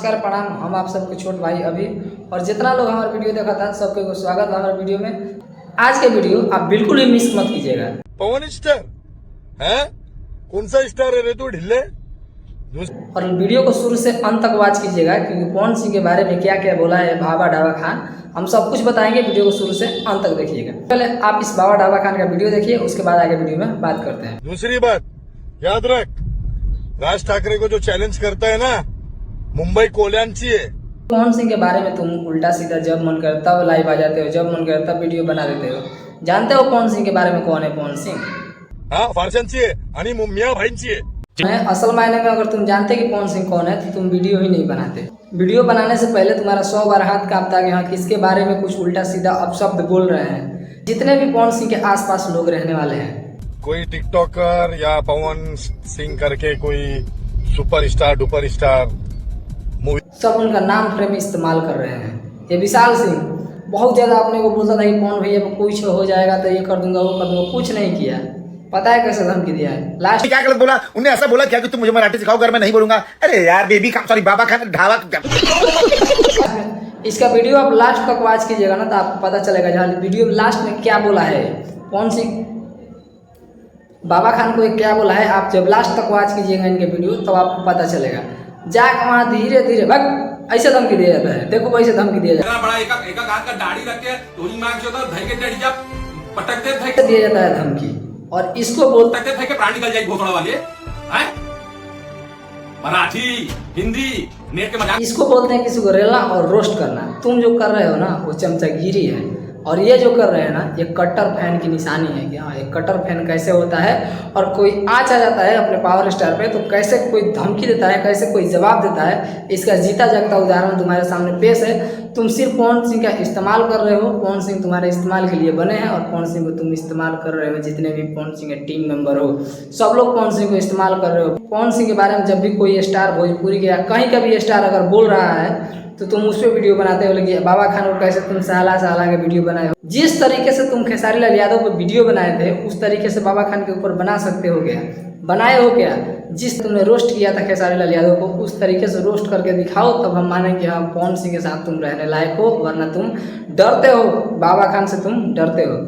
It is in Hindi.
नमस्कार प्रणाम, हम आप सबके छोट भाई अभी और जितना लोग हमारा वीडियो देखा था सबके को स्वागत है हमारे वीडियो में। आज के वीडियो आप बिल्कुल भी मिस मत कीजिएगा। पवन स्टार है? कौन सा स्टार है रे तू ढिल्ले? और वीडियो को शुरू से अंत तक वॉच कीजिएगा क्योंकि पवन सिंह के बारे में क्या क्या बोला है बाबा ढाबा खान, हम सब कुछ बताएंगे। वीडियो को शुरू से अंत तक देखिएगा। पहले आप इस बाबा ढाबा खान का वीडियो देखिए, उसके बाद आगे वीडियो में बात करते हैं। दूसरी बात याद रख, राज ठाकरे को जो चैलेंज करता है ना, मुंबई कोल्यांची है। पवन सिंह के बारे में तुम उल्टा सीधा जब मन करता हो लाइव आ जाते हो, जब मन करता वीडियो बना देते हो। जानते हो पवन सिंह के बारे में कौन है पवन सिंह? हाँ, फारशांची आहे आणि मियाँ भाईंची आहे। असल मायने में अगर तुम जानते कि पवन सिंह कौन है तो तुम वीडियो ही नहीं बनाते। वीडियो बनाने से पहले तुम्हारा 100 बार हाथ कांपता कि हाँ किसके बारे में कुछ उल्टा सीधा अपशब्द बोल रहे हैं। जितने भी पवन सिंह के आसपास लोग रहने वाले हैं, कोई टिकटॉकर या पवन सिंह करके कोई सुपरस्टार डुपर स्टार मूवी, सब उनका नाम फ्रेम इस्तेमाल कर रहे हैं। ये विशाल सिंह बहुत ज्यादा अपने को बोलता था कि पवन भैया को कुछ हो जाएगा तो ये कर दूंगा वो कर दूंगा, कुछ नहीं किया। पता है कैसे धमकी दिया है? लास्ट क्या गलत बोला उन्हें? ऐसा बोला क्या कि तुम मुझे मराठी सिखाओ, अगर मैं नहीं बोलूंगा? अरे यार बेबी का सॉरी बाबा खान ढाबा। इसका वीडियो आप लास्ट तक वॉच कीजिएगा ना तो आपको पता चलेगा जहाँ वीडियो लास्ट में क्या बोला है पवन सिंह बाबा खान को क्या बोला है। आप जब लास्ट तक वॉच कीजिएगा इनके वीडियो तब आपको पता चलेगा। जाकर वहाँ धीरे धीरे भग ऐसे धमकी दिया जाता है। देखो कैसे धमकी दिया जाता है। बड़ा एक हाथ का दाढ़ी रख के तोरी मांग जो पटक दे दिया जाता है धमकी। और इसको बोलते थे कि प्राण निकल जाए घोसड़ा वाले हैं? मराठी हिंदी नेट के मजाक। इसको बोलते हैं किसी को रेलना और रोस्ट करना। तुम जो कर रहे हो ना वो चमचागिरी है, और ये जो कर रहे हैं ना ये कट्टर फैन की निशानी है कि हाँ ये कट्टर फैन कैसे होता है। और कोई आँच आ जाता है अपने पावर स्टार पे तो कैसे कोई धमकी देता है, कैसे कोई जवाब देता है, इसका जीता जागता उदाहरण तुम्हारे सामने पेश है। तुम सिर्फ पवन सिंह का इस्तेमाल कर रहे हो, पवन सिंह तुम्हारे इस्तेमाल के लिए बने हैं और पवन सिंह को तुम इस्तेमाल कर रहे हो। जितने भी पवन सिंह के टीम मेंबर हो सब लोग पवन सिंह को इस्तेमाल कर रहे हो। पवन सिंह के बारे में जब भी कोई स्टार भोजपुरी के कहीं का भी स्टार अगर बोल रहा है तो तुम उस पर वीडियो बनाते हो। लेकिन बाबा खान को कैसे तुम साला के वीडियो बनाए हो? जिस तरीके से तुम खेसारी लाल यादव पर वीडियो बनाए थे उस तरीके से बाबा खान के ऊपर बना सकते हो क्या? बनाए हो क्या? जिस तुमने रोस्ट किया था खेसारी लाल यादव को उस तरीके से रोस्ट करके दिखाओ, तब हम मानेंगे हाँ पवन सिंह के साथ तुम रहने लायक हो, वरना तुम डरते हो। बाबा खान से तुम डरते हो।